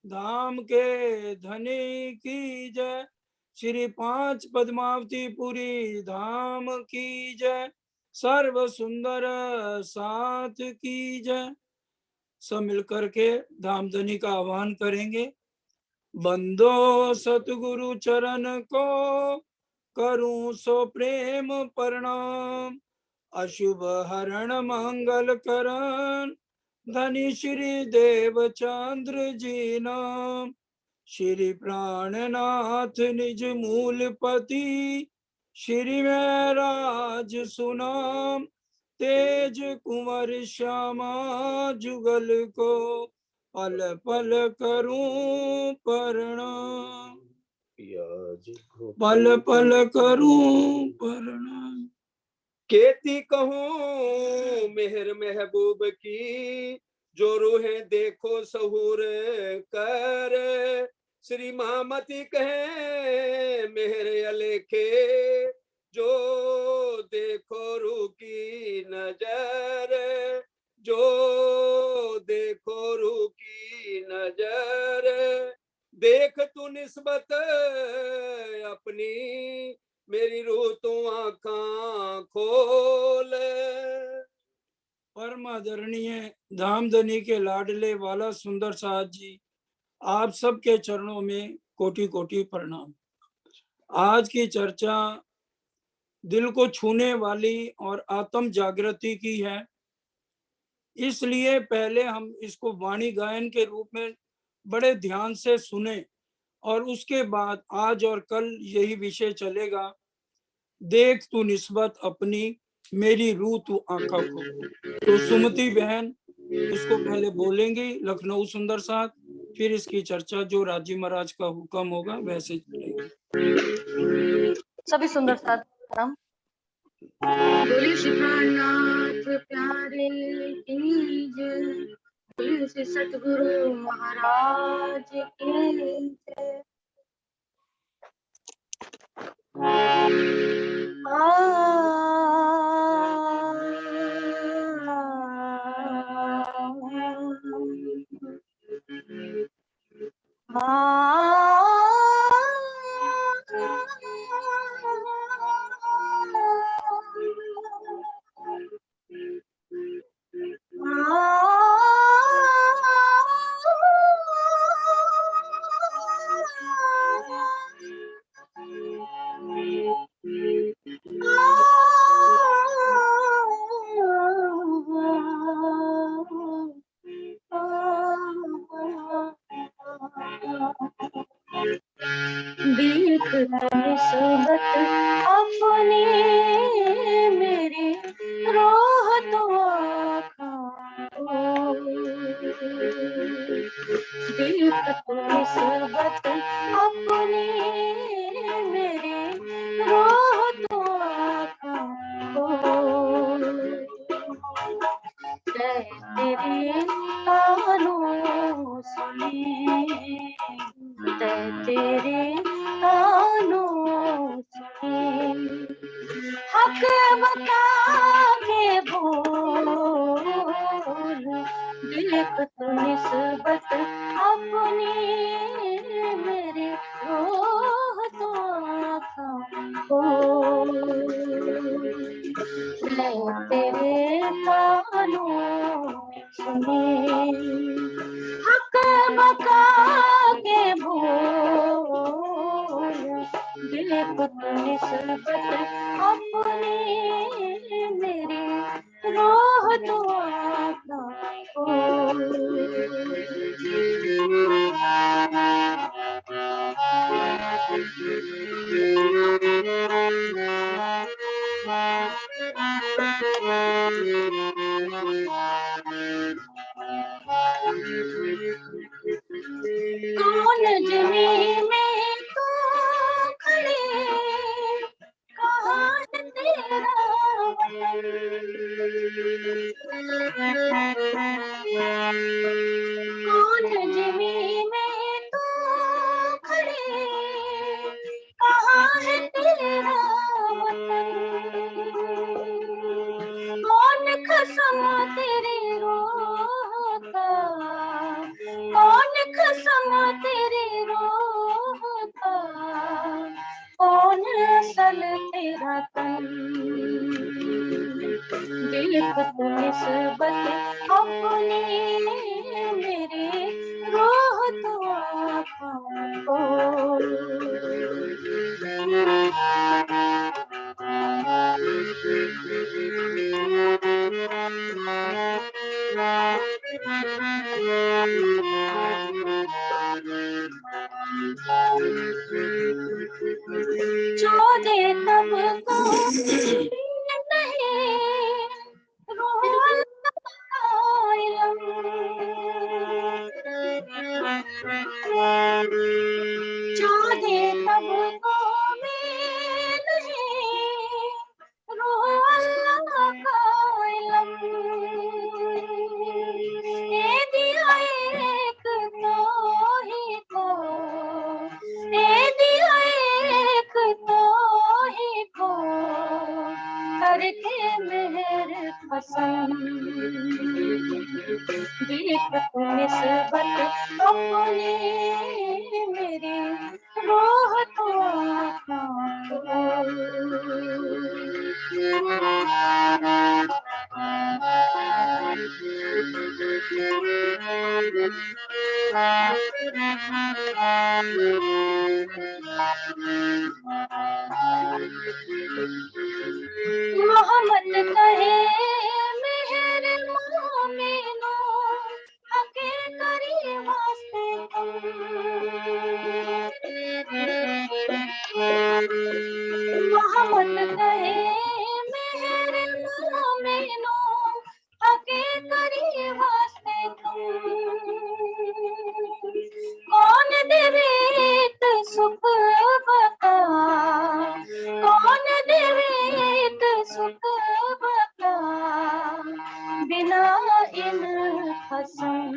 धाम के धनी की जय। श्री 5 पद्मावती पुरी धाम की जय। सर्व सुंदर साथ की जय। सब मिलकर के धामधनी का आह्वान करेंगे। बंदो सतगुरु चरण को करूं सो प्रेम प्रणाम। अशुभ हरण मंगल करण धनी श्री देवचंद्र जी नाम। श्री प्राणनाथ निज मूलपति श्री में राज सुनाम। तेज कुंवर श्यामा जुगल को पल पल करूं प्रणाम। पल पल करूं प्रणाम। केती कहूँ मेहर महबूब की, जो रूहे देखो सहूर कर। श्री महामती कहे मेहर अलेखे, जो देखो रूह की नजर। जो देखो रूह की नजर। देख तू निस्बत अपनी, मेरी रूह तू आँखां खोल। परम आदरणीय धामधनी के लाडले वाला सुंदर साथ जी, आप सबके चरणों में कोटि कोटि प्रणाम। आज की चर्चा दिल को छूने वाली और आत्म जागृति की है, इसलिए पहले हम इसको वाणी गायन के रूप में बड़े ध्यान से सुने और उसके बाद आज और कल यही विषय चलेगा। देख तू निस्बत अपनी, मेरी रूह तू आंखों को। तो सुमति बहन इसको पहले बोलेंगी लखनऊ सुंदर साथ, फिर इसकी चर्चा जो राजी महाराज का हुक्म होगा वैसे चलेगी। सभी सुंदर साथ प्रणाम। बोले श्री प्राणनाथ प्यारे की जय। बोले श्री सतगुरु महाराज की जय। तो आँखों को। जो दे तब को नहीं रोल जो दे तब को मैं नहीं रोल ये दिया एक तो ही को, ये दिया एक तो ही को करके मेहर पसंद। देख तू निस्बत अपनी मेरी रोह तो मोहम्मद कहे मेहर मोमिनो आके करी वास्ते मोहम्मद कहे मेहर मोमिनो आके करी वास्ते कौन देवेत सुख बता, कौन देवेत सुख बता बिना इन खसम।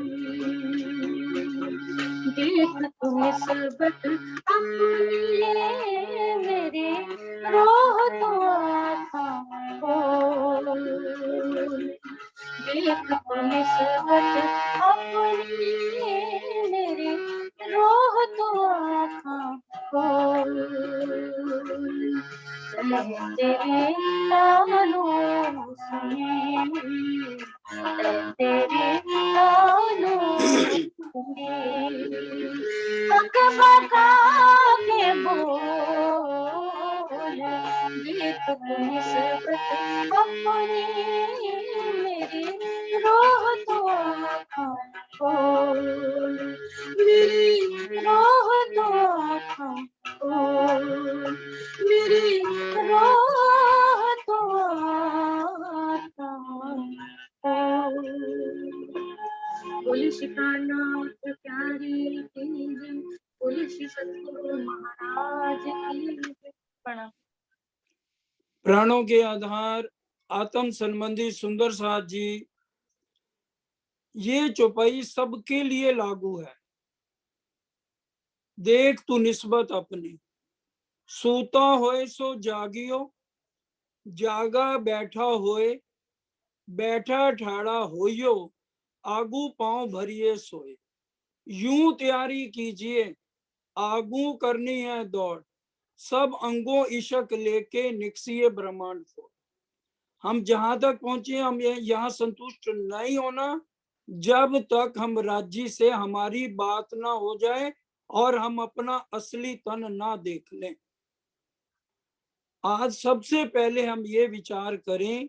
देख तू निस्बत अपनी मेरी रोह तो आँखों को। देख तू निस्बत अपनी मेरी रोह तो आँखों को। तेरे तानों से, तेरे तानों हक बका के बोल। देख तू निस्बत अपनी मेरी रोह तो आँखों को, मेरी रोह तो आँखों को, मेरी रोह तो आँखों को। बोले श्री प्राणनाथ प्यारे की जय, बोले श्री सतगुरु महाराज की जय। प्रणाम। प्राणों के आधार आत्म संबंधी सुंदर साथ जी, ये चौपाई सबके लिए लागू है। देख तू निस्बत अपनी, सूता होए सो जागियो, जागा बैठा होए, बैठा ठाड़ा होइयो, आगू पांव भरिए सोए। यूं तैयारी कीजिए, आगू करनी है दौड़, सब अंगों इशक लेके निकसिए ब्रह्मांड को। हम जहां तक पहुंचे, हम यहाँ संतुष्ट नहीं होना जब तक हम राज्य से हमारी बात ना हो जाए और हम अपना असली तन ना देख लें। आज सबसे पहले हम ये विचार करें,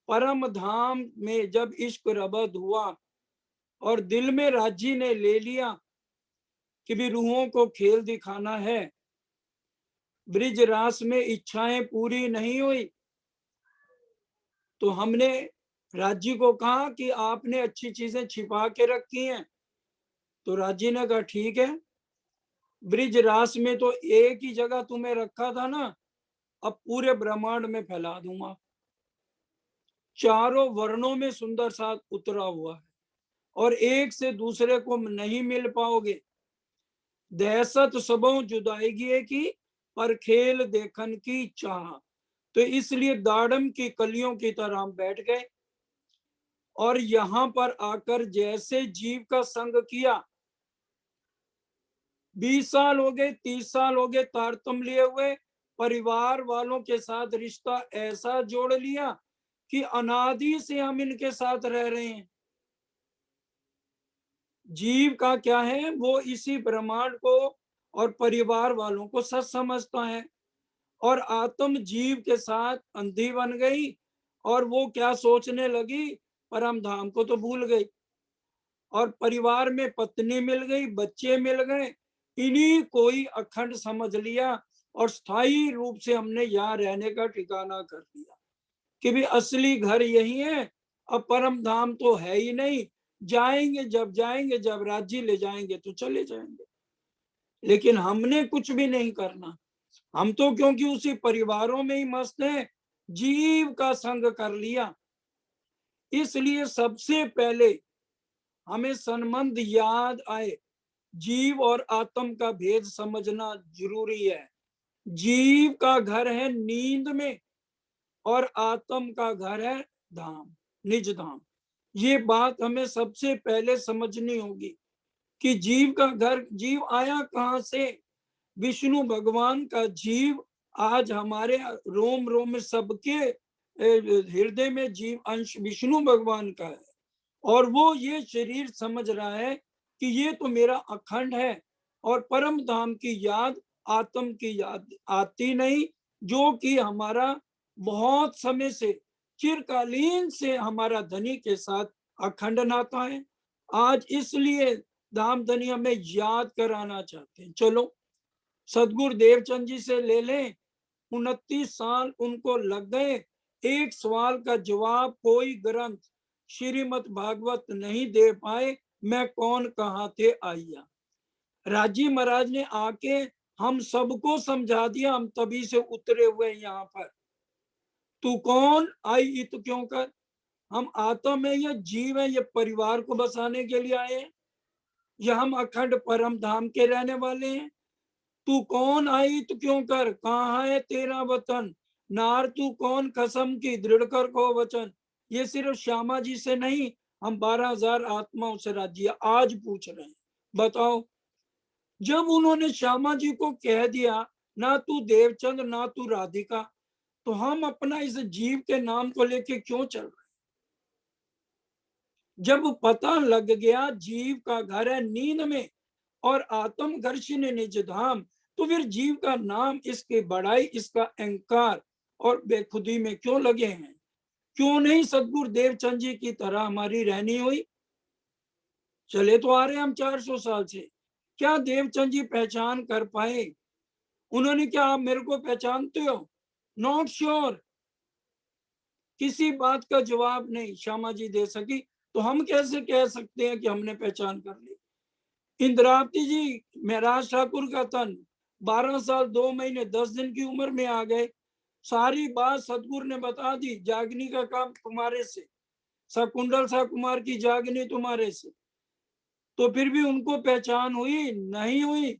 परम धाम में जब इश्क रबद हुआ और दिल में राज्य ने ले लिया कि भी रूहों को खेल दिखाना है, ब्रिज रास में इच्छाएं पूरी नहीं हुई, तो हमने राज्य को कहा कि आपने अच्छी चीजें छिपा के रखी हैं। तो राज्य ने कहा ठीक है, ब्रिज रास में तो एक ही जगह तुम्हें रखा था ना, अब पूरे ब्रह्मांड में फैला दूंगा। चारों वर्णों में सुंदर साथ उतरा हुआ है और एक से दूसरे को नहीं मिल पाओगे। दहशत सबों जुदाईगी की, पर खेल देखन की चाह। तो इसलिए दाड़म की कलियों की तरह हम बैठ गए और यहां पर आकर जैसे जीव का संग किया, 20 साल हो गए, 30 साल हो गए तारतम लिए हुए, परिवार वालों के साथ रिश्ता ऐसा जोड़ लिया कि अनादि से हम इनके साथ रह रहे हैं। जीव का क्या है, वो इसी ब्रह्मांड को और परिवार वालों को सच समझता है, और आत्म जीव के साथ अंधी बन गई, और वो क्या सोचने लगी, परम धाम को तो भूल गई, और परिवार में पत्नी मिल गई, बच्चे मिल गए, इन्हीं कोई अखंड समझ लिया, और स्थायी रूप से हमने यहाँ रहने का ठिकाना कर दिया कि भी असली घर यही है, अब परम धाम तो है ही नहीं, जाएंगे जब राज्य ले जाएंगे तो चले जाएंगे। लेकिन हमने कुछ भी नहीं करना, हम तो क्योंकि उसी परिवारों में ही मस्त हैं, जीव का संग कर लिया। इसलिए सबसे पहले हमें संबंध याद आए, जीव और आत्म का भेद समझना जरूरी है। जीव का घर है नींद में, और आत्म का घर है धाम, निज धाम। ये बात हमें सबसे पहले समझनी होगी कि जीव का घर, जीव आया कहां से, विष्णु भगवान का जीव आज हमारे रोम रोम में, सबके हृदय में जीव अंश विष्णु भगवान का है, और वो ये शरीर समझ रहा है कि ये तो मेरा अखंड है, और परम धाम की याद, आत्म की याद आती नहीं, जो कि हमारा बहुत समय से, चिरकालीन से हमारा धनी के साथ अखंड नाता है। आज इसलिए धाम धनी हमें याद कराना चाहते हैं। चलो सदगुरु देवचंद जी से ले लें, 29 साल उनको लग गए, एक सवाल का जवाब कोई ग्रंथ श्रीमद् भागवत नहीं दे पाए, मैं कौन कहाँ थे आइया। राजी महाराज ने आके हम सबको समझा दिया, हम तभी से उतरे हुए यहाँ पर। तू कौन आई इत क्यों कर, हम आत्म है या जीव है, ये परिवार को बसाने के लिए आए हैं, या हम अखंड परम धाम के रहने वाले हैं। तू कौन आई तो क्यों कर, कहाँ है तेरा वतन, नार तू कौन कसम की दृढ़ कर को वचन। ये सिर्फ श्यामा जी से नहीं, हम 12,000 आत्माओं से राज्य आज पूछ रहे हैं। बताओ, जब उन्होंने श्यामा जी को कह दिया ना तू देवचंद ना तू राधिका, तो हम अपना इस जीव के नाम को लेके क्यों चल रहे? जब पता लग गया जीव का घर है नींद में और आत्म घर्षण निज धाम, तो फिर जीव का नाम, इसकी बड़ाई, इसका अहंकार और बेखुदी में क्यों लगे हैं? क्यों नहीं सदगुरु देवचंद जी की तरह हमारी रहनी हुई? चले तो आ रहे हम 400 साल से, क्या देवचंद जी पहचान कर पाए? उन्होंने क्या आप मेरे को पहचानते हो? Not sure. किसी बात का जवाब नहीं श्यामा जी दे सकी, तो हम कैसे कह सकते हैं कि हमने पहचान कर ली? इंद्रावती जी महराज ठाकुर का तन 12 साल 2 महीने 10 दिन की उम्र में आ गए, सारी बात सतगुरु ने बता दी, जागनी का काम तुम्हारे से, शकुंडल सा कुमार की जागनी तुम्हारे से, तो फिर भी उनको पहचान हुई नहीं हुई?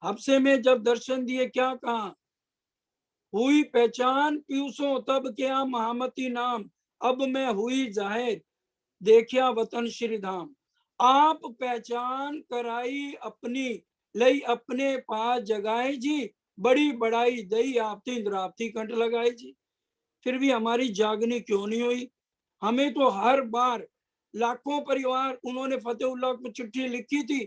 हफ्से में जब दर्शन दिए क्या कहा, हुई पहचान पीयूषों तब क्या महामती नाम, अब मैं हुई जाहिर देखिया वतन श्री धाम। आप पहचान कराई अपनी, लई अपने पास जगाए जी, बड़ी बड़ाई दई आपती इंद्रावती कंठ लगाई जी। फिर भी हमारी जागनी क्यों नहीं हुई? हमें तो हर बार लाखों परिवार, उन्होंने फतेहुल्लाह को चिट्ठी लिखी थी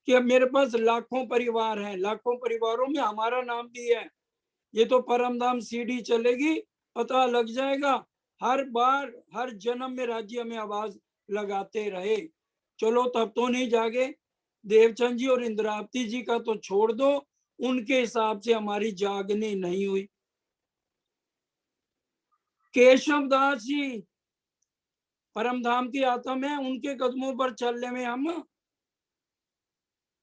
कि अब मेरे पास लाखों परिवार हैं, लाखों परिवारों में हमारा नाम भी है, ये तो परमधाम सीडी चलेगी, पता लग जाएगा। हर बार हर जन्म में राज्य में आवाज लगाते रहे। चलो तब तो नहीं जागे। देवचंद जी और इंद्रावती जी का तो छोड़ दो, उनके हिसाब से हमारी जागनी नहीं हुई। केशव दास जी परमधाम की आत्मा है, उनके कदमों पर चलने में हम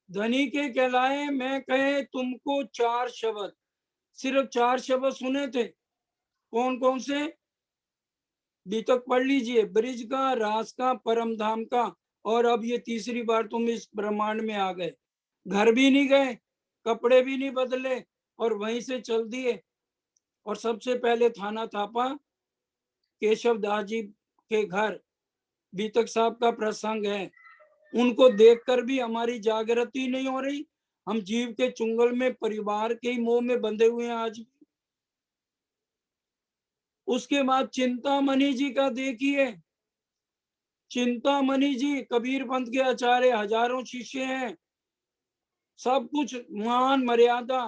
धनी के कहलाए। मैं कहे तुमको 4 शब्द, सिर्फ 4 शब्द सुने थे। कौन कौन से? बीतक पढ़ लीजिए, ब्रिज का, रास का, परम धाम का, और अब ये तीसरी बार तुम इस ब्रह्मांड में आ गए। घर भी नहीं गए, कपड़े भी नहीं बदले, और वहीं से चल दिए। और सबसे पहले थाना थापा केशव दास जी के घर, बीतक साहब का प्रसंग है। उनको देखकर भी हमारी जागृति नहीं हो रही, हम जीव के चुंगल में, परिवार के ही मोह में बंधे हुए हैं आज। उसके बाद चिंतामणि जी का देखिए, चिंतामणि जी कबीर पंथ के आचार्य, हजारों शिष्य हैं, सब कुछ मान मर्यादा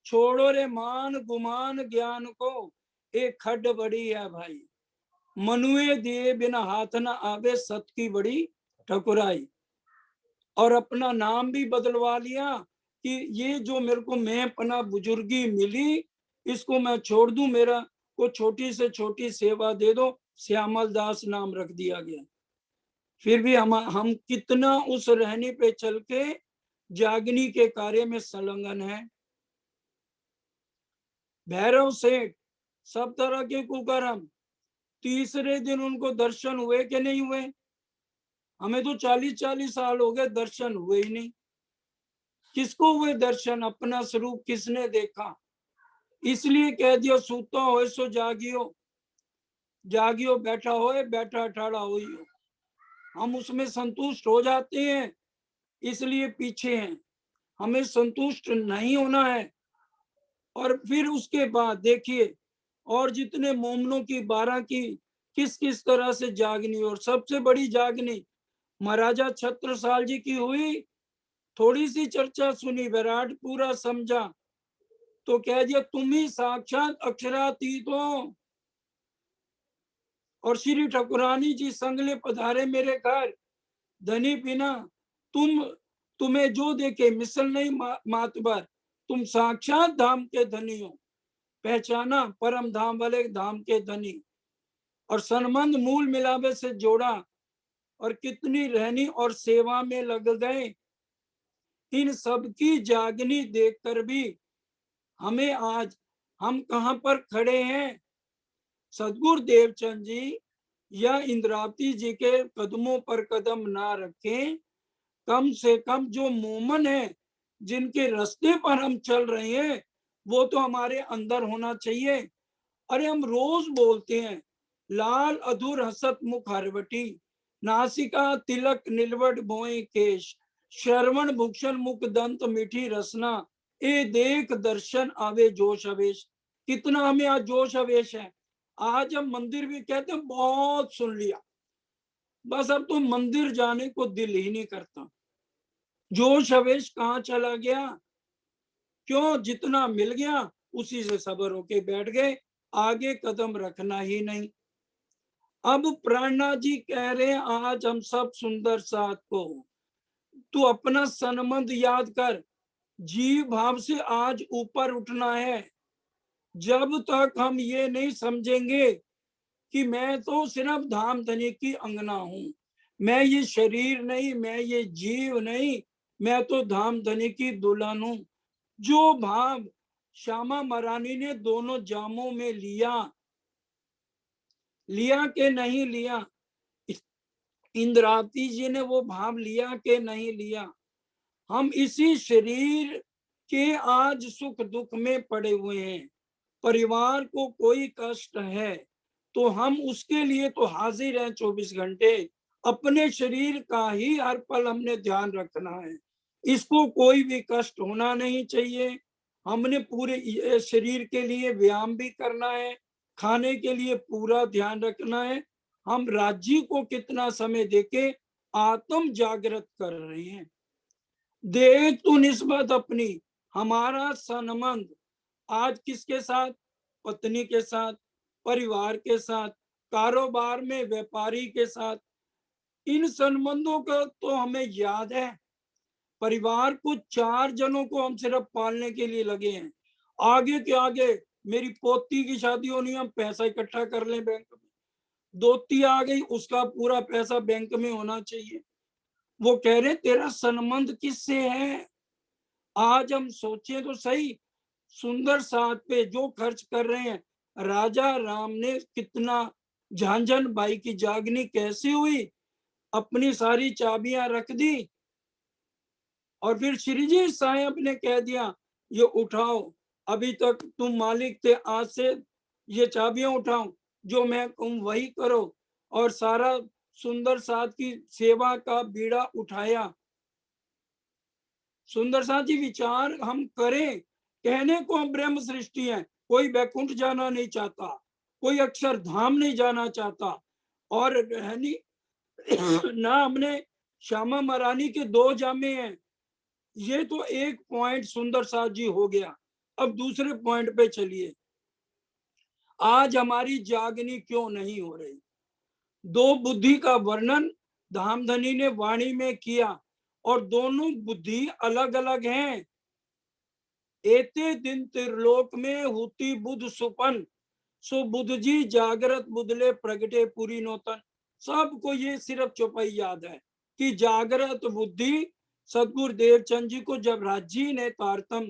छोड़ो रे, मान गुमान ज्ञान को एक खड्ड बड़ी है भाई। मनुए दिए बिना हाथ न आवे, सत की बड़ी ठकुराई। और अपना नाम भी बदलवा लिया कि ये जो मेरे को मैं अपना बुजुर्गी मिली, इसको मैं छोड़ दूं, मेरा को छोटी से छोटी सेवा दे दो, श्यामल दास नाम रख दिया गया। फिर भी हम कितना उस रहनी पे चल के जागनी के कार्य में संलग्न है। भैरव सेठ सब तरह के कुकर्म, तीसरे दिन उनको दर्शन हुए कि नहीं हुए? हमें तो 40-40 साल हो गए, दर्शन हुए ही नहीं। किसको हुए दर्शन? अपना स्वरूप किसने देखा? इसलिए कह दिया सूतो हो सो जागियो, जागियो बैठा होए, बैठा ठाड़ा होई हो। हम उसमें संतुष्ट हो जाते हैं, इसलिए पीछे हैं। हमें संतुष्ट नहीं होना है। और फिर उसके बाद देखिए, और जितने मोमनों की 12 की किस किस तरह से जागनी, और सबसे बड़ी जागनी महाराजा छत्रसाल जी की हुई। थोड़ी सी चर्चा सुनी, विराट पूरा समझा तो कह दिया तुम ही साक्षात अक्षरातीत हो। और श्री ठाकुरानी जी संगले पधारे मेरे घर, धनी बिना तुम्हें जो देखे मिसल नहीं मातबर, तुम साक्षात धाम के धनी हो, पहचाना परम धाम वाले धाम के धनी। और संबंध मूल मिलावे से जोड़ा, और कितनी रहनी और सेवा में लग गए। इन सब की जागनी देखकर भी हमें आज हम कहां पर खड़े हैं? सदगुरु देवचंद जी या इंद्रावती जी के कदमों पर कदम ना रखें, कम से कम जो मोमन है, जिनके रास्ते पर हम चल रहे हैं, वो तो हमारे अंदर होना चाहिए। अरे हम रोज बोलते हैं, लाल अधूर हसत मुख हरवटी, नासिका तिलक नीलवट भोए केश, श्रवण भूषण मुख दंत मीठी रसना, ए देख दर्शन आवे जोश अवेश। कितना हमें आज जोश अवेश है। आज हम मंदिर भी कहते हैं बहुत सुन लिया, बस अब तो मंदिर जाने को दिल ही नहीं करता। जोश अवेश कहाँ चला गया? क्यों? जितना मिल गया उसी से सबर होके बैठ गए, आगे कदम रखना ही नहीं। अब प्राणनाथ जी कह रहे हैं आज हम सब सुंदर साथ को, तू अपना संबंध याद कर, जीव भाव से आज ऊपर उठना है। जब तक हम ये नहीं समझेंगे कि मैं तो सिर्फ धाम धनी की अंगना हूं, मैं ये शरीर नहीं, मैं ये जीव नहीं, मैं तो धाम धनी की दुल्हन हूं। जो भाव श्यामा महारानी ने दोनों जामों में लिया, लिया के नहीं लिया, इंद्रावती जी ने वो भाव लिया के नहीं लिया। हम इसी शरीर के आज सुख दुख में पड़े हुए हैं। परिवार को कोई कष्ट है तो हम उसके लिए तो हाजिर हैं 24 घंटे। अपने शरीर का ही हर पल हमने ध्यान रखना है, इसको कोई भी कष्ट होना नहीं चाहिए। हमने पूरे शरीर के लिए व्यायाम भी करना है, खाने के लिए पूरा ध्यान रखना है। हम राज्य को कितना समय देके आत्म जागृत कर रहे हैं। देख तू निस्बत अपनी, हमारा संबंध आज किसके साथ? पत्नी के साथ, परिवार के साथ, कारोबार में व्यापारी के साथ। इन संबंधों का तो हमें याद है। परिवार को 4 जनों को हम सिर्फ पालने के लिए लगे हैं। आगे के आगे मेरी पोती की शादी होनी है, हम पैसा इकट्ठा कर लें बैंक में। दोती आ गई, उसका पूरा पैसा बैंक में होना चाहिए। वो कह रहे तेरा संबंध किससे है? आज हम सोचें तो सही, सुंदर साथ पे जो खर्च कर रहे हैं। राजा राम ने कितना, झांझन बाई की जागनी कैसी हुई, अपनी सारी चाबियां रख दी और फिर श्री जी साहब ने कह दिया ये उठाओ, अभी तक तुम मालिक थे, आज से ये चाबियां उठाओ, जो मैं कहूं वही करो। और सारा सुंदर साथ की सेवा का बीड़ा उठाया। सुंदर साथ जी विचार हम करें, कहने को हम ब्रह्म सृष्टि हैं, कोई वैकुंठ जाना नहीं चाहता, कोई अक्षर धाम नहीं जाना चाहता। और ना हमने श्यामा महारानी के 2 जामे हैं। ये तो एक पॉइंट सुंदर साथ जी हो गया। अब दूसरे पॉइंट पे चलिए, आज हमारी जागनी क्यों नहीं हो रही। 2 बुद्धि का वर्णन धामधनी ने वाणी में किया और दोनों बुद्धि अलग अलग हैं। एते दिन त्रिलोक में हुती बुध सुपन, सो बुध जी जागृत बुधले प्रगटे पूरी नौतन। सबको ये सिर्फ चौपाई याद है कि जागृत बुद्धि सदगुरु देवचंद जी को जब राजी ने तारतम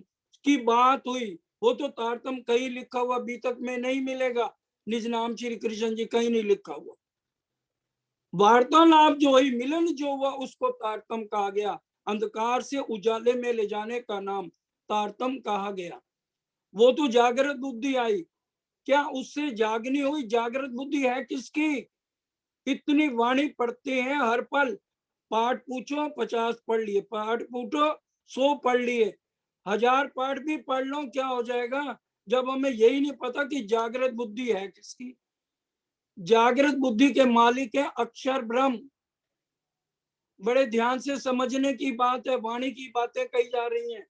की बात हुई, वो तो तारतम कहीं लिखा हुआ अभी तक में नहीं मिलेगा, निज नाम श्री कृष्ण जी कहीं नहीं लिखा हुआ। वार्तालाप जो हुई, मिलन जो हुआ, उसको तारतम कहा गया। अंधकार से उजाले में ले जाने का नाम तारतम कहा गया। वो तो जागृत बुद्धि आई, क्या उससे जागनी हुई? जागृत बुद्धि है किसकी? इतनी वाणी पढ़ते हैं हर पल, पाठ पूछो 50 पढ़ लिए, पाठ पूछो 100 पढ़ लिए, 1000 पाठ भी पढ़ लो, क्या हो जाएगा जब हमें यही नहीं पता कि जागृत बुद्धि है किसकी। जागृत बुद्धि के मालिक है अक्षर ब्रह्म। बड़े ध्यान से समझने की बात है, वाणी की बातें कही जा रही हैं।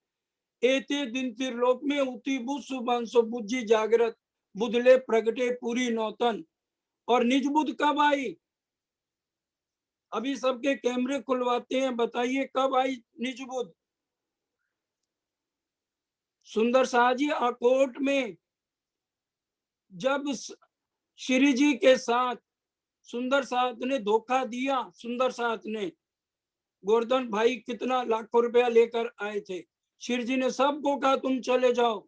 एते दिन त्रिलोक में उती बुध सुबह सो बुद्धि जागृत बुधले प्रगटे पूरी नौतन। और निज बुध कब आई? अभी सबके कैमरे खुलवाते हैं, बताइए कब आई निज बुध? सुंदर शाह जी आकोट में जब श्री जी के साथ सुंदर साथ ने धोखा दिया, सुंदर साथ ने, गोवर्धन भाई कितना लाखों रुपया लेकर आए थे, श्री जी ने सबको कहा तुम चले जाओ,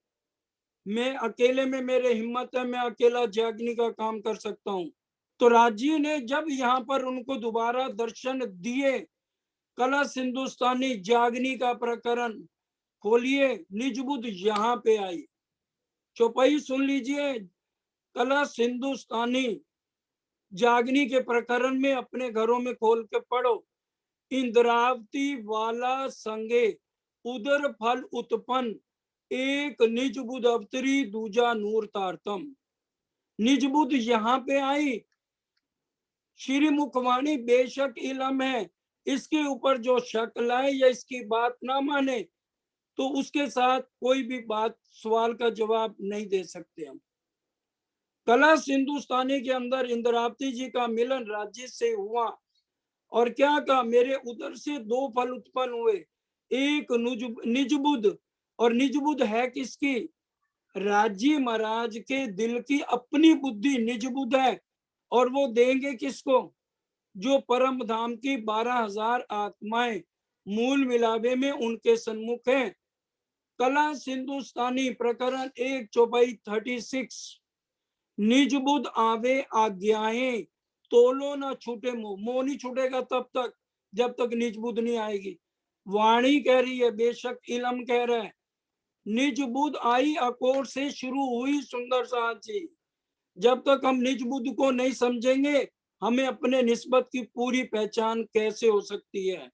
मैं अकेले में मेरे हिम्मत है, मैं अकेला जागने का काम कर सकता हूँ। तो राजी ने जब यहाँ पर उनको दोबारा दर्शन दिए, कलश हिंदुस्तानी जागनी का प्रकरण खोलिए, निज बुध यहाँ पे आई। चौपाई सुन लीजिए, कलश हिंदुस्तानी जागनी के प्रकरण में अपने घरों में खोल के पढ़ो। इंद्रावती वाला संगे उदर फल उत्पन्न, एक निज बुध अवतरी दूजा नूर तारतम। निज बुध यहाँ पे आई। श्री मुखवाणी बेशक इलम है, इसके ऊपर जो शक लाए या इसकी बात ना माने तो उसके साथ कोई भी बात सवाल का जवाब नहीं दे सकते हम। कलश हिंदुस्तानी के अंदर इंद्रावती जी का मिलन राज्य से हुआ और क्या कहा, मेरे उदर से 2 फल उत्पन्न हुए, एक निज बुध, और निज बुध है किसकी? राजी महाराज के दिल की अपनी बुद्धि निज बुध है। और वो देंगे किसको? जो परम धाम की 12,000 आत्माएं मूल मिलावे में उनके सन्मुख हैं। कलश हिंदुस्तानी प्रकरण 1 चौपाई 36, निज बुध आवे आज्ञाएं, तोलो ना छूटे मोह। मोह नहीं छूटेगा तब तक जब तक निज बुध नहीं आएगी। वाणी कह रही है, बेशक इलम कह रहा है। निज बुध आई अकोट से शुरू हुई सुंदर साथ जी। जब तक हम निज बुध को नहीं समझेंगे, हमें अपने निस्बत की पूरी पहचान कैसे हो सकती है।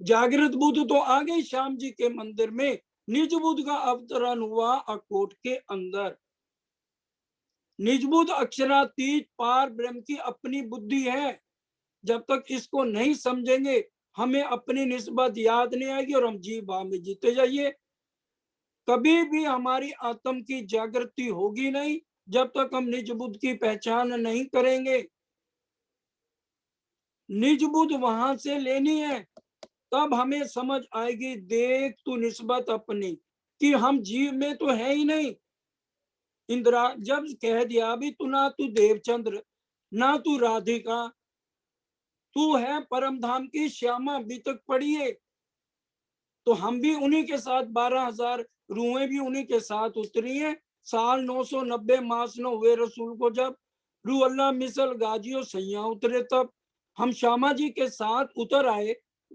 जागृत बुध तो आ गई श्याम जी के मंदिर में, निज बुध का अवतरण हुआ अकोट के अंदर। निज बुध अक्षरातीत पार ब्रह्म की अपनी बुद्धि है। जब तक इसको नहीं समझेंगे, हमें अपनी निस्बत याद नहीं आएगी और हम जीव भाव में जीते जाइए। कभी भी हमारी आत्म की जागृति होगी नहीं जब तक हम निज बुद्ध की पहचान नहीं करेंगे। निज बुद्ध वहां से लेनी है, तब हमें समझ आएगी, देख तू निस्बत अपनी कि हम जीव में तो है ही नहीं। इंदिरा जब कह दिया भी तू ना तू देवचंद्र ना तू राधिका, तू है परम धाम की श्यामा, अभी तक पढ़िए। तो हम भी उन्हीं के साथ 12,000 रूहें भी उन्हीं के साथ उतरी हैं। साल 990 मास न हुए रसूल को जब रू अल्लाह मिसल गाजियो सैया उतरे, तब हम श्यामा जी के साथ उतर आए।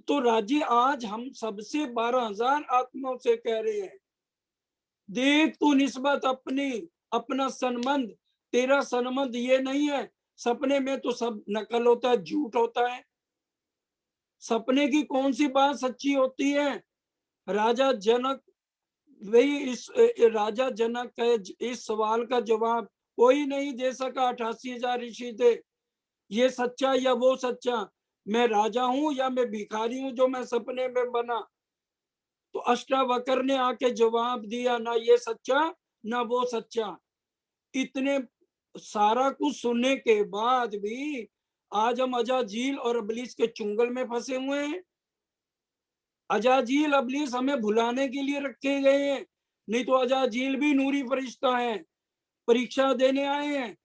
तो राजी आज हम सबसे 12,000 आत्माओं से कह रहे हैं, देख तू निस्बत अपनी, अपना संबंध, तेरा संबंध ये नहीं है। सपने में तो सब नकल होता है, झूठ होता है। सपने की कौन सी बात सच्ची होती है? राजा जनक, वही इस राजा जनक के इस सवाल का जवाब कोई नहीं दे सका। 88,000 ऋषि थे, ये सच्चा या वो सच्चा। मैं राजा हूं या मैं भिखारी हूं जो मैं सपने में बना। तो अष्टावक्र ने आके जवाब दिया, ना ये सच्चा ना वो सच्चा। इतने सारा कुछ सुनने के बाद भी आज हम अजाजील और अबलीस के चुंगल में फंसे हुए हैं। अजाजील अबलीस हमें भुलाने के लिए रखे गए हैं, नहीं तो अजाजील भी नूरी फरिश्ता है, परीक्षा देने आए हैं।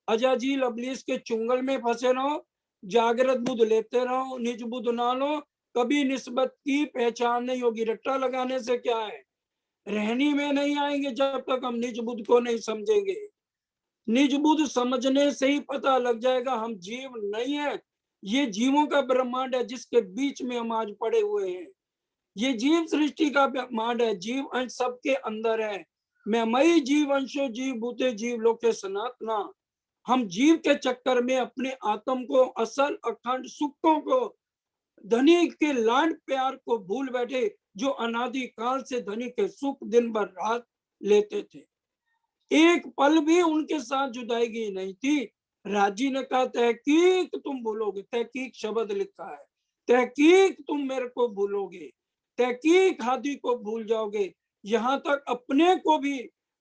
अजाजील अबलीस के चुंगल में फंसे रहो, जागृत बुद्ध लेते रहो, निज बुद्ध ना लो, कभी निस्बत की पहचान नहीं होगी। रट्टा लगाने से क्या है, रहनी में नहीं आएंगे जब तक हम निज बुद्ध को नहीं समझेंगे। निज बुद्ध समझने से ही पता लग जाएगा हम जीव नहीं है, ये जीवों का ब्रह्मांड है जिसके बीच में हम आज पड़े हुए हैं। ये जीव सृष्टि का ब्रह्मांड है, जीव अंश सबके अंदर है। मैं मई जीव अंशो जीव भूते जीव लोके सनातना। हम जीव के चक्कर में अपने आत्म को, असल अखंड सुखों को, धनी के लाड प्यार को भूल बैठे, जो अनादि काल से धनी के सुख दिन भर रात लेते थे। एक पल भी उनके साथ जुदाईगी नहीं थी। राजी ने कहा, तहकीक तुम भूलोगे। तहकीक शब्द लिखा है, तहकीक तुम मेरे को भूलोगे, तहकीक हादी को भूल जाओगे, यहां तक अपने को भी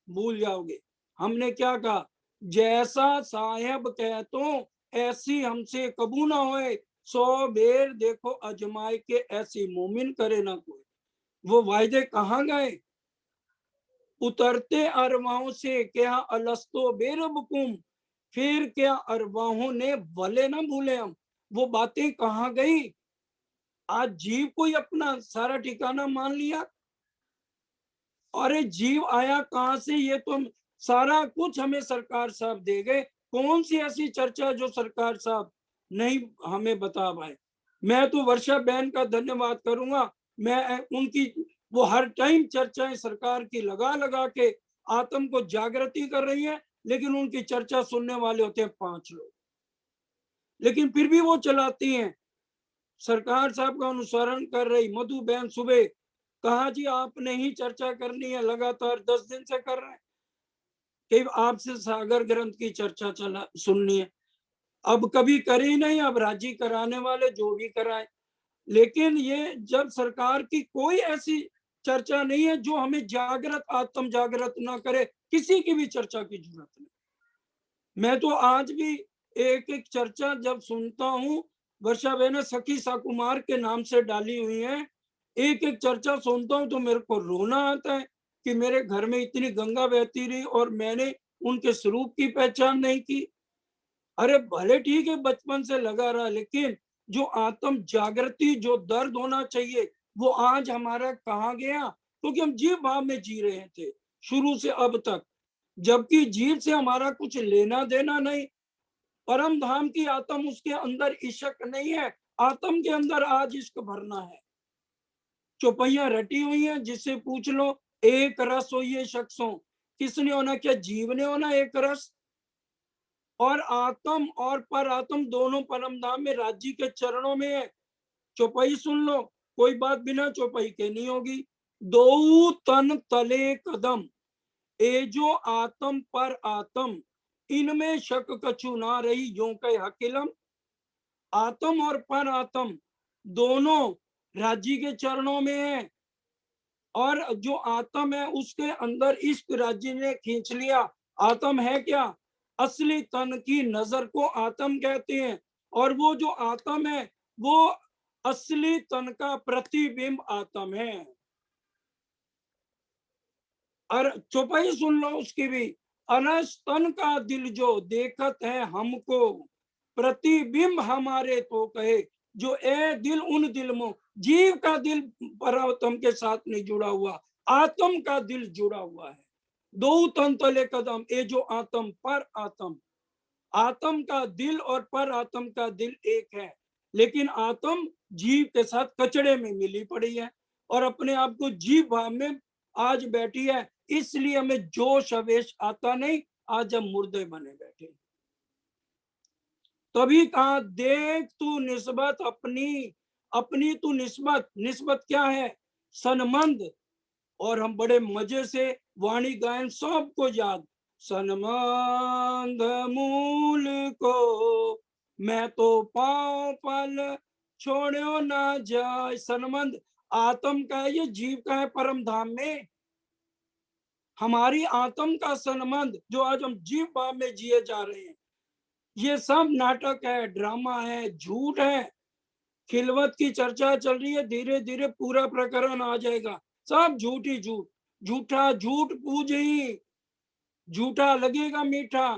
भूल जाओगे। हमने क्या कहा, जैसा साहेब कह तो ऐसी हमसे कबू ना होए, 100 बेर देखो अजमाए के ऐसी मोमिन करे ना कोई। वो वायदे कहाँ गए? उतरते अरवाहों से क्या अलस्तो बेरबकुम, फिर क्या अरवाहों ने भले ना भूले हम। वो बातें कहाँ गई? आज जीव कोई अपना सारा ठिकाना मान लिया। अरे जीव आया कहां से, ये तो सारा कुछ हमें सरकार साहब दे गए। कौन सी ऐसी चर्चा जो सरकार साहब नहीं हमें बता पाए। मैं तो वर्षा बहन का धन्यवाद करूंगा, मैं उनकी वो हर टाइम चर्चाएं सरकार की लगा लगा के आत्म को जागृति कर रही है, लेकिन उनकी चर्चा सुनने वाले होते हैं 5 लोग, लेकिन फिर भी वो चलाती हैं। सरकार साहब का अनुसरण कर रही मधु बहन सुबह कहा, जी आपने ही चर्चा करनी है, लगातार 10 दिन से कर रहे हैं कि आपसे सागर ग्रंथ की चर्चा चला सुननी है। अब कभी करी नहीं, अब राजी कराने वाले जो भी कराए। लेकिन ये जब सरकार की कोई ऐसी चर्चा नहीं है जो हमें जागृत आत्म जागृत ना करे, किसी की भी चर्चा की जरूरत नहीं। मैं तो आज भी एक एक चर्चा जब सुनता हूँ, वर्षा बहन सखी साकुमार के नाम से डाली हुई है, एक एक चर्चा सुनता हूँ तो मेरे को रोना आता है कि मेरे घर में इतनी गंगा बहती रही और मैंने उनके स्वरूप की पहचान नहीं की। अरे भले ठीक है बचपन से लगा रहा, लेकिन जो आत्म जागृति, जो दर्द होना चाहिए, वो आज हमारा कहाँ गया? क्योंकि हम जीव भाव में जी रहे थे शुरू से अब तक, जबकि जीव से हमारा कुछ लेना देना नहीं। परम धाम की आत्म, उसके अंदर इश्क नहीं है, आत्म के अंदर आज इश्क भरना है। चौपहिया रटी हुई है, जिससे पूछ लो एक रस हो ये शख्सों, किसने होना? क्या जीव ने होना एक रस? और आत्म और पर आत्म दोनों परम धाम में राज्य के चरणों में है। चौपाई सुन लो, कोई बात बिना चौपाई के नहीं होगी। दो तन तले कदम, ए जो आत्म पर आत्म, इनमें शक कछु ना रही, जो कहे हकिलम। आत्म और पर आत्म दोनों राज्य के चरणों में है, और जो आत्म है उसके अंदर इश्क राज्य ने खींच लिया। आत्म है क्या? असली तन की नजर को आत्म कहते हैं, और वो जो आत्म है वो असली तन का प्रतिबिंब आत्म है। और चौपाई सुन लो उसकी भी, अनस तन का दिल जो देखत है हमको, प्रतिबिंब हमारे तो कहे, जो ए दिल उन दिल में, जीव का दिल परमात्म के साथ नहीं जुड़ा हुआ, आत्म का दिल जुड़ा हुआ है। दो तन तले कदम, ए जो आत्म पर आत्म, आत्म का दिल और पर आत्म का दिल एक है, लेकिन आत्म जीव के साथ कचड़े में मिली पड़ी है और अपने आप को जीव भाव में आज बैठी है। इसलिए हमें जोश आवेश आता नहीं, आज हम मुर्दे बने बैठे। तभी कहा, देख तू निस्बत अपनी, अपनी तू निस्बत, निस्बत क्या है? सनमंद। और हम बड़े मजे से वाणी गायन सबको याद, सनमंद मूल को मैं तो पाँव पल छोड़ो ना जाए। संबंध आत्म का है, ये जीव का है परम धाम में। हमारी आत्म का संबंध जो आज हम जीव भाव में जिए जा रहे हैं, ये सब नाटक है, ड्रामा है, झूठ है। खिलवत की चर्चा चल रही है, धीरे धीरे पूरा प्रकरण आ जाएगा। सब झूठ ही झूठ, झूठा झूठ पूज ही, झूठा लगेगा मीठा।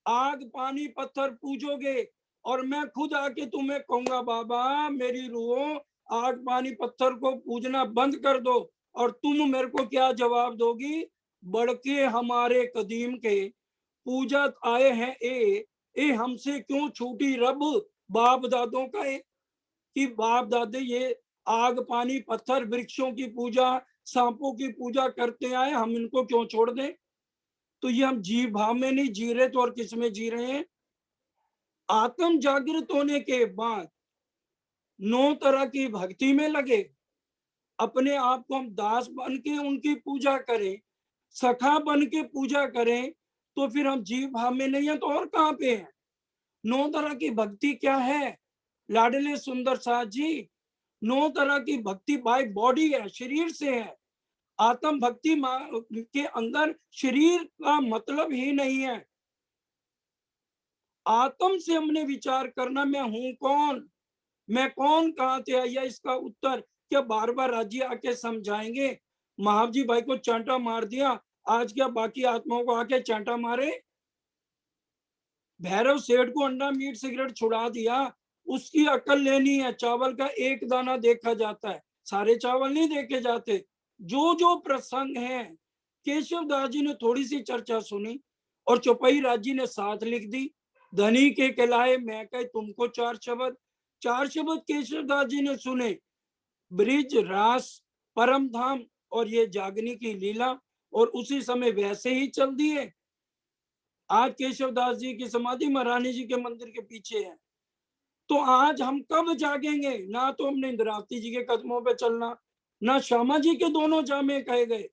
आग पानी पत्थर पूजोगे और मैं खुद आके तुम्हें कहूंगा बाबा मेरी रूह आग पानी पत्थर को पूजना बंद कर दो, और तुम मेरे को क्या जवाब दोगी? बड़के हमारे कदीम के पूजत आए हैं ए हमसे क्यों छूटी रब बाप दादों का ए। कि बाप दादे ये आग पानी पत्थर वृक्षों की पूजा सांपों की पूजा करते आए, हम इनको क्यों छोड़ दें? तो ये हम जीव भाव में नहीं जी रहे तो और किस में जी रहे हैं? आत्म जागृत होने के बाद 9 तरह की भक्ति में लगे, अपने आप को हम दास बन के उनकी पूजा करें, सखा बन के पूजा करें, तो फिर हम जीव भाव में नहीं है तो और कहां पे हैं? 9 तरह की भक्ति क्या है लाडले सुंदर साथ जी? 9 तरह की भक्ति बाय बॉडी है, शरीर से है। आत्म भक्ति के अंदर शरीर का मतलब ही नहीं है। आत्म से हमने विचार करना, मैं हूं कौन, मैं कौन, कहां से आया? इसका उत्तर क्या बार बार राज्य आके समझाएंगे? महाव जी भाई को चांटा मार दिया, आज क्या बाकी आत्माओं को आके चांटा मारे? भैरव सेठ को अंडा मीट सिगरेट छुड़ा दिया, उसकी अकल लेनी है। चावल का एक दाना देखा जाता है, सारे चावल नहीं देखे जाते। जो जो प्रसंग है, केशव दास जी ने थोड़ी सी चर्चा सुनी और चौपाई राज जी ने साथ लिख दी। धनी के कहलाए मैं कहे तुमको 4 शब्द, 4 शब्द केशव दास जी ने सुने। ब्रिज रास परम धाम और ये जागनी की लीला, और उसी समय वैसे ही चल दिए। आज केशव दास जी की समाधि महारानी जी के मंदिर के पीछे है। तो आज हम कब जागेंगे? ना तो हमने इंद्रावती जी के कदमों पे चलना, ना श्यामा जी के दोनों जामे कहे गए।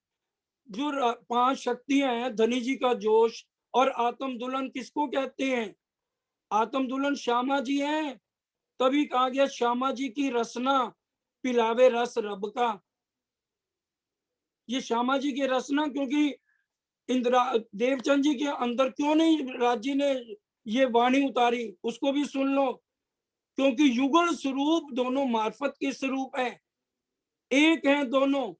जो 5 शक्तियां हैं, धनी जी का जोश और आत्म दुल्हन किसको कहते हैं? आत्म दुल्हन श्यामा जी हैं। तभी कहा गया श्यामा जी की रसना पिलावे रस रब का। ये श्यामा जी की रसना, क्योंकि इंदिरा देवचंद जी के अंदर क्यों नहीं राज जी ने ये वाणी उतारी, उसको भी सुन लो। क्योंकि युगल स्वरूप दोनों मार्फत के स्वरूप है, एक है दोनों,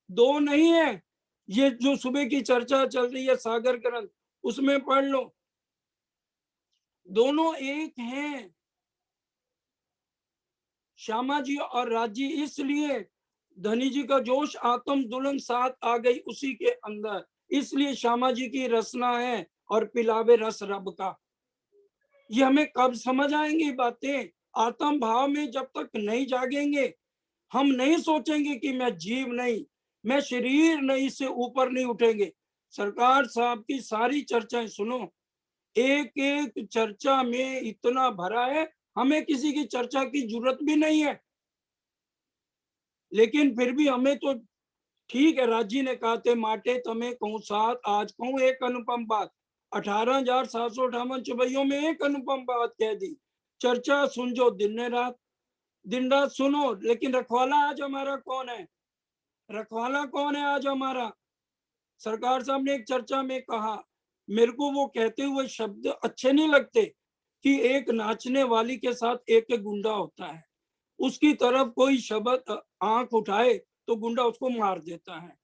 दो नहीं है। ये जो सुबह की चर्चा चल रही है सागर ग्रंथ, उसमें पढ़ लो, दोनों एक हैं, श्यामा जी और राजी। इसलिए धनी जी का जोश आत्म दुल्हन साथ आ गई उसी के अंदर, इसलिए श्यामा जी की रसना है और पिलावे रस रब का। ये हमें कब समझ आएंगी बातें? आत्म भाव में जब तक नहीं जागेंगे, हम नहीं सोचेंगे कि मैं जीव नहीं, मैं शरीर नहीं, से ऊपर नहीं उठेंगे। सरकार साहब की सारी चर्चाएं सुनो, एक एक चर्चा में इतना भरा है, हमें किसी की चर्चा की जरूरत भी नहीं है। लेकिन फिर भी हमें तो ठीक है, राजी ने कहा थे माटे तमें कहूं साथ, आज कहूं एक अनुपम बात। 18,758 चुबैयों में एक अनुपम बात कह दी। चर्चा सुन जो दिन रात, दिन रात सुनो। लेकिन रखवाला आज हमारा कौन है? रखवाला कौन है आज हमारा? सरकार साहब ने एक चर्चा में कहा, मेरे को वो कहते हुए शब्द अच्छे नहीं लगते, कि एक नाचने वाली के साथ एक गुंडा होता है, उसकी तरफ कोई शब्द आंख उठाए तो गुंडा उसको मार देता है।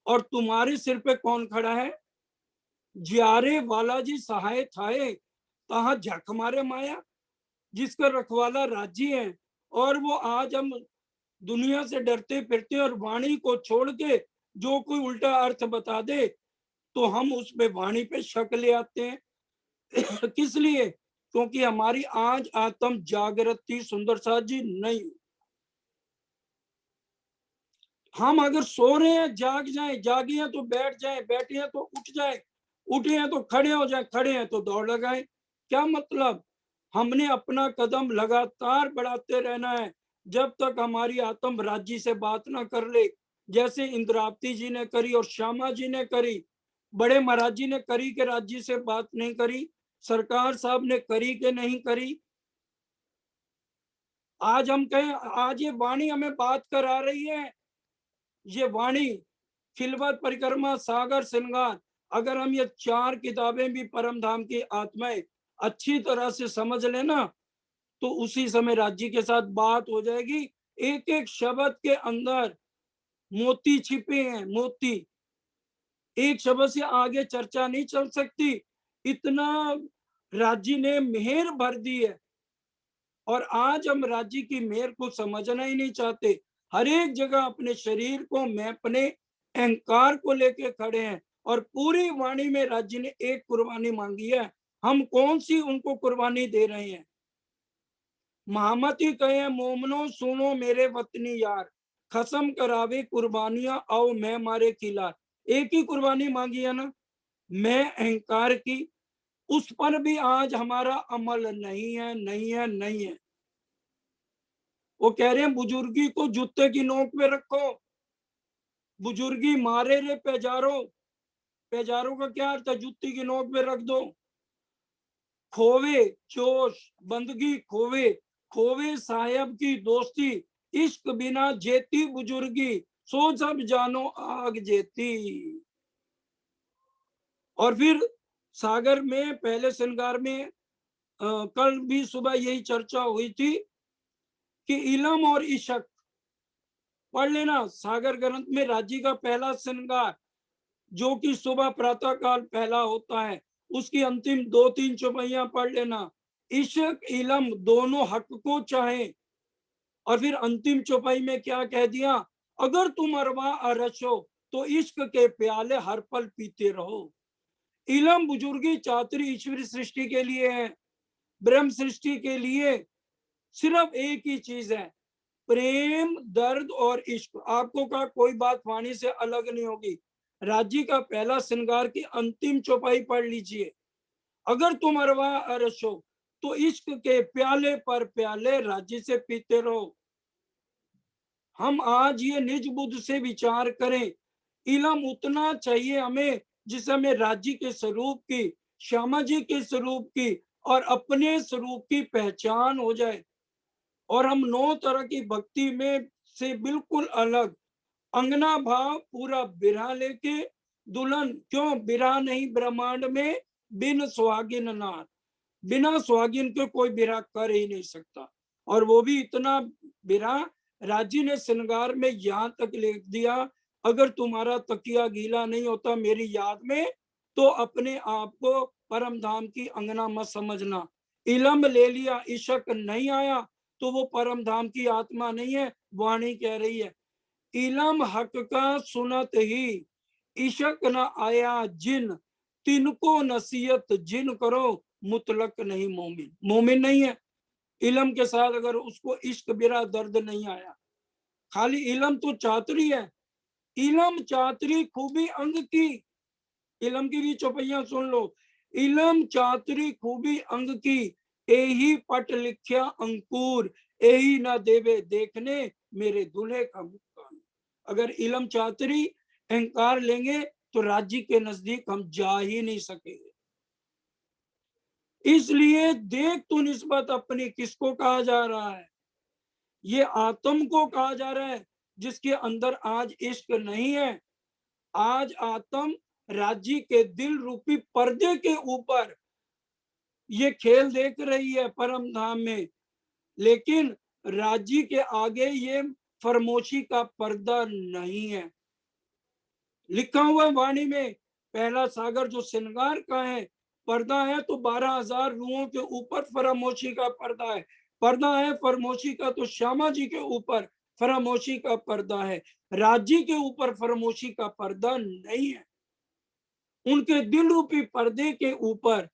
और तुम्हारे सिर पे कौन खड़ा है? ज्यारे वाला जी सहाय थाए तहा झक मारे माया, जिसका रखवाला राज्य है। और वो आज हम दुनिया से डरते फिरते और वाणी को छोड़ के जो कोई उल्टा अर्थ बता दे तो हम उस पे वाणी पे शक ले आते हैं। किस लिए? क्योंकि हमारी आज आत्म जागृत थी सुंदर साथ जी नहीं। हम अगर सो रहे हैं जाग जाए, जागे हैं तो बैठ जाए, बैठे हैं तो उठ जाए, उठे हैं तो खड़े हो जाए, खड़े हैं तो दौड़ लगाए। क्या मतलब? हमने अपना कदम लगातार बढ़ाते रहना है जब तक हमारी आत्म राज्य से बात ना कर ले। जैसे इंद्रावती जी ने करी और श्यामा जी ने करी, बड़े महाराज जी ने करी के राज्य से बात नहीं करी। सरकार साहब ने करी कि नहीं करी? आज हम कहें, आज ये वाणी हमें बात करा रही है, ये वाणी खिलवत परिक्रमा सागर श्रृंगार, अगर हम ये 4 किताबें भी परम धाम की आत्माएं अच्छी तरह से समझ लेना, तो उसी समय राज्य के साथ बात हो जाएगी। एक एक शब्द के अंदर मोती छिपे हैं, मोती। एक शब्द से आगे चर्चा नहीं चल सकती, इतना राज्य ने मेहर भर दी है। और आज हम राज्य की मेहर को समझना ही नहीं चाहते। हर एक जगह अपने शरीर को, मैं अपने अहंकार को लेके खड़े हैं, और पूरी वाणी में राज्य ने एक कुर्बानी मांगी है। हम कौन सी उनको कुर्बानी दे रहे हैं? महामती कहे, मोमनो सुनो मेरे वतनी यार, खसम करावे कुर्बानियां आओ मैं मारे खिलार। एक ही कुर्बानी मांगी है ना, मैं अहंकार की। उस पर भी आज हमारा अमल नहीं है, नहीं है, नहीं है। वो कह रहे हैं बुजुर्गी को जूते की नोक पे रखो, बुजुर्गी मारे रे पेजारो। पेजारो का क्या अर्थ है? जूती की नोक पे रख दो। खोवे जोश बंदगी खोवे, खोवे साहब की दोस्ती, इश्क बिना जेती बुजुर्गी, सो सब जानो आग जेती। और फिर सागर में पहले श्रृंगार में कल भी सुबह यही चर्चा हुई थी कि इलम और इशक पढ़ लेना। सागर ग्रंथ में राज्य का पहला श्रृंगार, जो कि सुबह प्रातः काल पहला होता है, उसकी अंतिम 2-3 चौपाइयां पढ़ लेना। इशक इलम दोनों हक को चाहे। और फिर अंतिम चौपाई में क्या कह दिया? अगर तुम अरवा अरश हो तो इश्क के प्याले हर पल पीते रहो। इलम बुजुर्गी चातुरी ईश्वरी सृष्टि के लिए है, ब्रह्म सृष्टि के लिए सिर्फ एक ही चीज है, प्रेम, दर्द और इश्क। आपको का कोई बात वाणी से अलग नहीं होगी। राज्य का पहला श्रृंगार की अंतिम चौपाई पढ़ लीजिए। अगर तुम अरवा अरश हो तो इश्क के प्याले पर प्याले राज्य से पीते रहो। हम आज ये निज बुद्ध से विचार करें। इलम उतना चाहिए हमें जिस हमें राज्य के स्वरूप की, श्यामा जी के स्वरूप की और अपने स्वरूप की पहचान हो जाए, और हम 9 तरह की भक्ति में से बिल्कुल अलग, अंगना भाव पूरा बिरहा लेके दुल्हन, क्यों बिरहा नहीं ब्रह्मांड में बिन सुहागिन नार, बिना सुहागिन के कोई बिरहा कर ही नहीं सकता। और वो भी इतना बिरहा राज्य ने श्रृंगार में यहां तक लिख दिया, अगर तुम्हारा तकिया गीला नहीं होता मेरी याद में, तो अपने आप को परम धाम की अंगना मत समझना। इलम ले लिया, इशक नहीं आया, तो वो परम धाम की आत्मा नहीं है। वाणी कह रही है, इलम हक का सुनत ही, इशक न आया जिन, तिनको नसीहत जिन करो, मुतलक नहीं मोमिन। मोमिन नहीं है इलम के साथ, अगर उसको इश्क बिरा दर्द नहीं आया। खाली इलम तो चातुरी है, इलम चातुरी खूबी अंग की। इलम की भी चौपैया सुन लो। इलम चातुरी खूबी अंग की, एही पट लिख्या अंकुर, एही ना देवे देखने मेरे दूल्हे का मुस्कान। अगर इलम चातुरी अहंकार लेंगे तो राज्य के नजदीक हम जा ही नहीं सकेंगे। इसलिए देख तू निस्बत अपनी किसको कहा जा रहा है? ये आत्म को कहा जा रहा है, जिसके अंदर आज इश्क नहीं है। आज आत्म राज्य के दिल रूपी पर्दे के ऊपर ये खेल देख रही है परम धाम में, लेकिन राज्य के आगे ये फरमोशी का पर्दा नहीं है। लिखा हुआ वाणी में पहला सागर जो श्रृंगार का है पर्दा है, तो 12,000 रूहों के ऊपर फरामोशी का पर्दा है। पर्दा है फरामोशी का, तो श्यामा जी के ऊपर फरामोशी का पर्दा है। राज्य के ऊपर फरामोशी का पर्दा नहीं है। उनके दिल रूपी पर्दे के ऊपर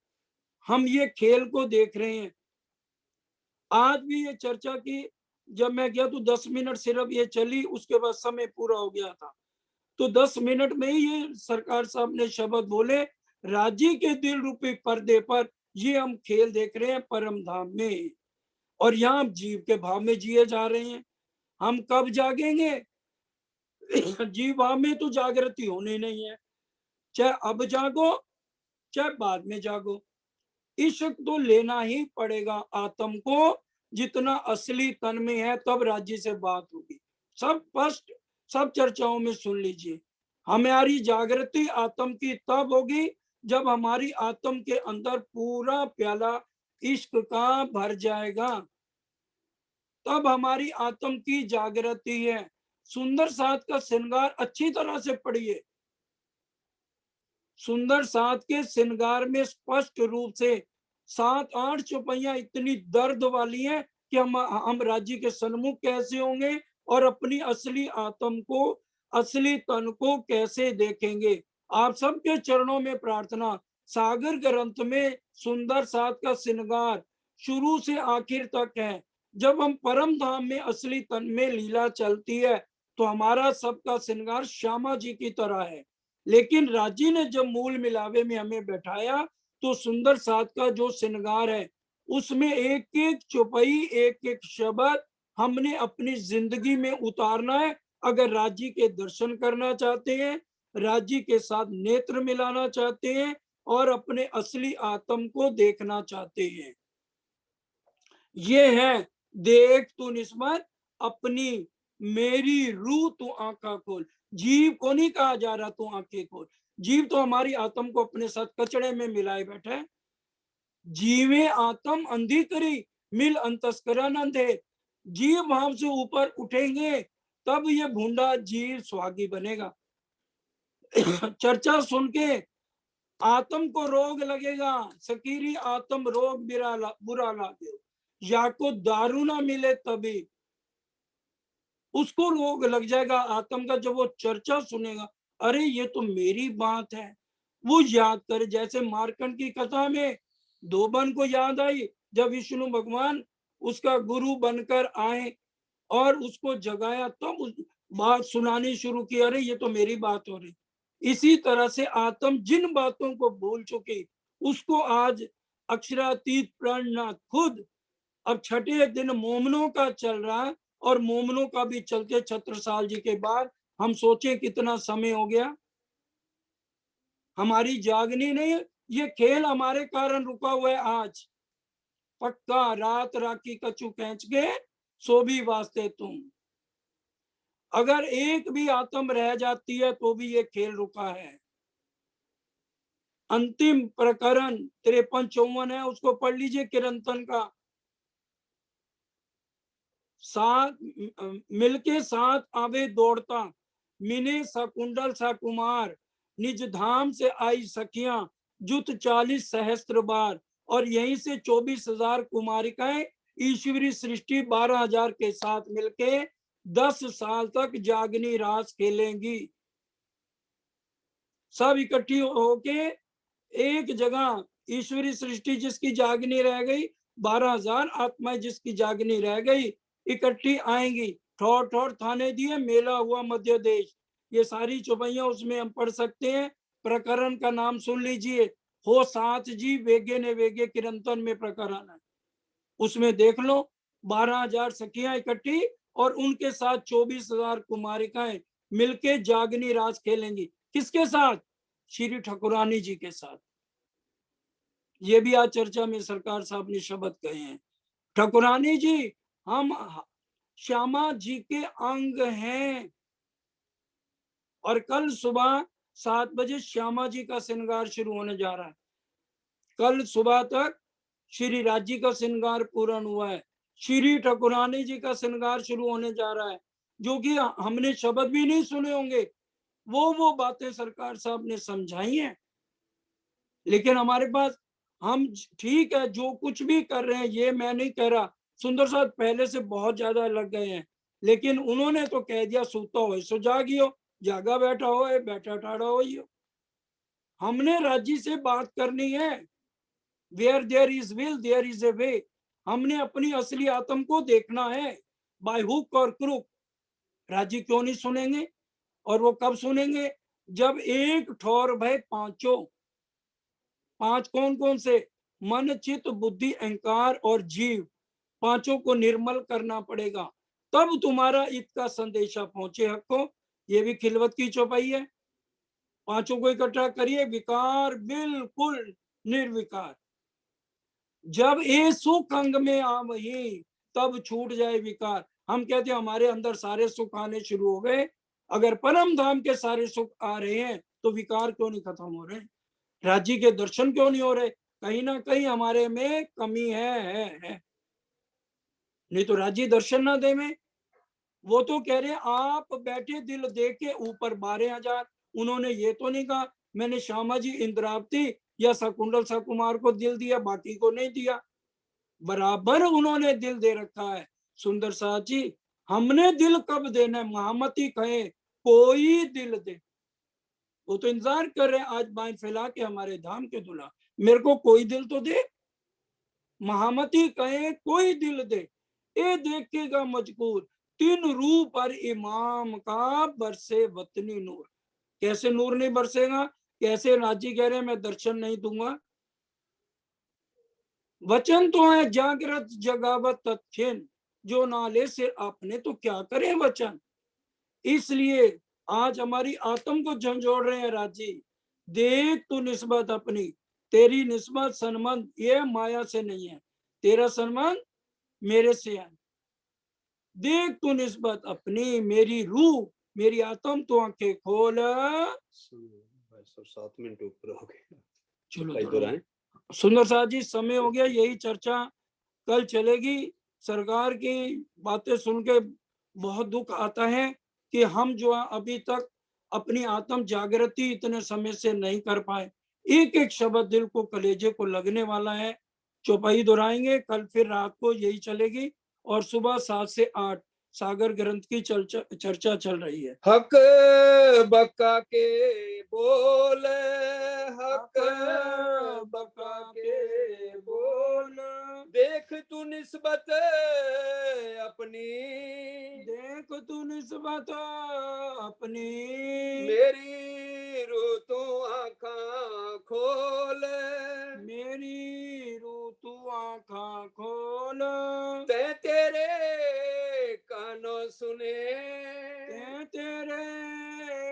हम ये खेल को देख रहे हैं। आज भी ये चर्चा की, जब मैं गया तो 10 मिनट सिर्फ ये चली, उसके बाद समय पूरा हो गया था। तो 10 मिनट में ही ये सरकार साहब ने शब्द बोले, राज्य के दिल रूपी पर्दे पर ये हम खेल देख रहे हैं परम धाम में, और यहाँ जीव के भाव में जिए जा रहे हैं। हम कब जागेंगे? जीव भाव में तो जागृति होनी नहीं है। चाहे अब जागो चाहे बाद में जागो, इश्क तो लेना ही पड़ेगा आत्म को, जितना असली तन में है, तब राज्य से बात होगी। सब फर्स्ट सब चर्चाओं में सुन लीजिए। हमारी जागृति आत्म की तब होगी जब हमारी आत्म के अंदर पूरा प्याला इश्क का भर जाएगा, तब हमारी आत्म की जागृति है। सुंदर साथ का श्रृंगार अच्छी तरह से पढ़िए। सुंदर साथ के श्रृंगार में स्पष्ट रूप से 7-8 चौपाइयां इतनी दर्द वाली हैं कि हम राज्य के सन्मुख कैसे होंगे और अपनी असली आत्म को, असली तन को कैसे देखेंगे। आप सबके चरणों में प्रार्थना। सागर ग्रंथ में सुंदर साथ का श्रृंगार शुरू से आखिर तक है। जब हम परम धाम में असली तन में लीला चलती है तो हमारा सबका श्रृंगार श्यामा जी की तरह है। लेकिन राजी ने जब मूल मिलावे में हमें बैठाया तो सुंदर साथ का जो श्रृंगार है उसमें एक एक चौपाई, एक एक शब्द हमने अपनी जिंदगी में उतारना है। अगर राजी के दर्शन करना चाहते हैं, राजी के साथ नेत्र मिलाना चाहते हैं और अपने असली आत्म को देखना चाहते हैं। ये है देख तू निस्मत अपनी मेरी रूह तू आंखा खोल। जीव को नहीं कहा जा रहा तू आंखें खोल। जीव तो हमारी आत्म को अपने साथ कचड़े में मिलाए बैठा है। जीवे आत्म अंधी करी मिल अंतस्करण अंधे। जीव भाव से ऊपर उठेंगे तब ये भूंडा जीव स्वागी बनेगा। चर्चा सुन के आत्म को रोग लगेगा, सकीरी आत्म रोग बुरा लागे, या को दारू ना मिले तभी उसको रोग लग जाएगा आत्म का। जब वो चर्चा सुनेगा, अरे ये तो मेरी बात है, वो याद करे। जैसे मार्कंड की कथा में धोबन को याद आई जब विष्णु भगवान उसका गुरु बनकर आए और उसको जगाया, तो उस बात सुनानी शुरू की, अरे ये तो मेरी बात हो रही। इसी तरह से आत्म जिन बातों को भूल चुकी उसको आज अक्षरातीत प्राणनाथ खुद अब छठे दिन मोमनों का चल रहा है और मोमनों का भी चलते छत्रसाल जी के बाद हम सोचे कितना समय हो गया। हमारी जागनी नहीं, ये खेल हमारे कारण रुका हुआ है। आज पक्का रात राखी कछु खींच के सो भी वास्ते तुम। अगर एक भी आत्म रह जाती है तो भी ये खेल रुका है। अंतिम प्रकरण 53-54 है, उसको पढ़ लीजिए किरंतन का। साथ मिलके साथ आवे दौड़ता, मिने सकुंडल सा कुमार, निज धाम से आई सखियां जुत 40 सहस्त्र बार। और यहीं से 24,000 कुमारिकाएं ईश्वरी सृष्टि 12,000 के साथ मिलके 10 साल तक जागनी रास खेलेंगी। सब इकट्ठी होके एक जगह ईश्वरी सृष्टि जिसकी जागनी रह गई, 12,000 आत्माएं जिसकी जागनी रह गई इकट्ठी आएंगी। ठौर ठौर थाने दिए, मेला हुआ मध्य देश। ये सारी चौपाइयां उसमें हम पढ़ सकते हैं। प्रकरण का नाम सुन लीजिए, हो साथ जी वेगे ने वेगे किरंतन में प्रकरण है, उसमें देख लो। 12,000 सखियां इकट्ठी और उनके साथ 24,000 कुमारिकाएं मिलके जागनी रास खेलेंगी। किसके साथ? श्री ठाकुरानी जी के साथ। ये भी आज चर्चा में सरकार साहब ने शब्द कहे हैं। ठाकुरानी जी हम श्यामा जी के अंग हैं और कल सुबह 7 बजे श्यामा जी का श्रृंगार शुरू होने जा रहा है। कल सुबह तक श्री राज्य का श्रृंगार पूर्ण हुआ है, श्री ठाकुरानी जी का श्रृंगार शुरू होने जा रहा है, जो कि हमने शब्द भी नहीं सुने होंगे। वो बातें सरकार साहब ने समझाई हैं। लेकिन हमारे पास हम ठीक है जो कुछ भी कर रहे हैं, ये मैं नहीं कह रहा, सुंदर साहब पहले से बहुत ज्यादा लग गए हैं, लेकिन उन्होंने तो कह दिया सूता हो सो जागियो, जागा बैठा हो बैठा ठाड़ा हो। हमने राज्य से बात करनी है। Where there is will there is a way. हमने अपनी असली आत्म को देखना है, बाय हुक और क्रुक। राज्य क्यों नहीं सुनेंगे? और वो कब सुनेंगे? जब एक ठौर भय पांचों। 5 कौन कौन से? मन चित्त बुद्धि अहंकार और जीव, पांचों को निर्मल करना पड़ेगा, तब तुम्हारा इत का संदेशा पहुंचे हक को। ये भी खिलवत की चौपाई है। पांचों को इकट्ठा करिए, विकार बिल्कुल निर्विकार। जब ये सुख अंग में आ वही तब छूट जाए विकार। हम कहते हैं हमारे अंदर सारे सुख आने शुरू हो गए। अगर परम धाम के सारे सुख आ रहे हैं तो विकार क्यों नहीं खत्म हो रहे? राज्य के दर्शन क्यों नहीं हो रहे? कहीं ना कहीं हमारे में कमी है। नहीं तो राज्य दर्शन ना दे में। वो तो कह रहे आप बैठे दिल दे के ऊपर 12,000। उन्होंने ये तो नहीं कहा मैंने श्यामा जी इंद्रावती या शकुंडल सकुमार को दिल दिया बाकी को नहीं दिया। बराबर उन्होंने दिल दे रखा है। सुंदर साथ जी, हमने दिल कब देना है? महामती कहे कोई दिल दे। वो तो इंतजार कर रहे हैं आज बाएं फैला के हमारे धाम के दूल्हा मेरे को कोई दिल तो दे। महामती कहे कोई दिल दे, ए देखेगा मजबूर, 3 रूप पर इमाम का बरसे वतनी नूर। कैसे नूर नहीं बरसेगा? कैसे? राजी कह रहे हैं मैं दर्शन नहीं दूंगा। वचन तो है जागृत जगावत तत्खेन, जो नाले से आपने तो क्या करे वचन। इसलिए आज हमारी आत्म को झंझोड़ रहे हैं राजी। देख तू निस्बत अपनी, तेरी निस्बत संबंध ये माया से नहीं है, तेरा संबंध मेरे से है। देख तू निस्बत अपनी, मेरी रूह मेरी आत्म तो आंखें खोल। सब 7 मिनट ऊपर हो गए। चलो भाई दोहराएं। सुंदर साहब जी समय हो गया, यही चर्चा कल चलेगी। सरकार की बातें सुन के बहुत दुख आता है कि हम जो अभी तक अपनी आत्म जागृति इतने समय से नहीं कर पाए। एक एक शब्द दिल को कलेजे को लगने वाला है। चौपाई दोहराएंगे कल, फिर रात को यही चलेगी और सुबह 7 से 8 सागर ग्रंथ की चर्चा चल रही है। हक बका के बोल, हक बका के बोल, देख तू निस्बत अपनी, देख तू निस्बत अपनी, मेरी रूह तू आँखां खोल, मेरी रूह तू आँखां खोल। ते तेरे कानों सुने, तेरे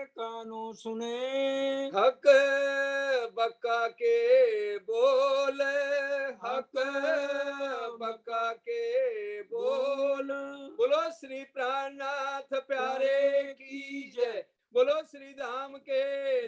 कानों सुने, हक बका के बोल, हक बका के बोल। बोलो श्री प्राणनाथ प्यारे की जय, बोलो श्री धाम के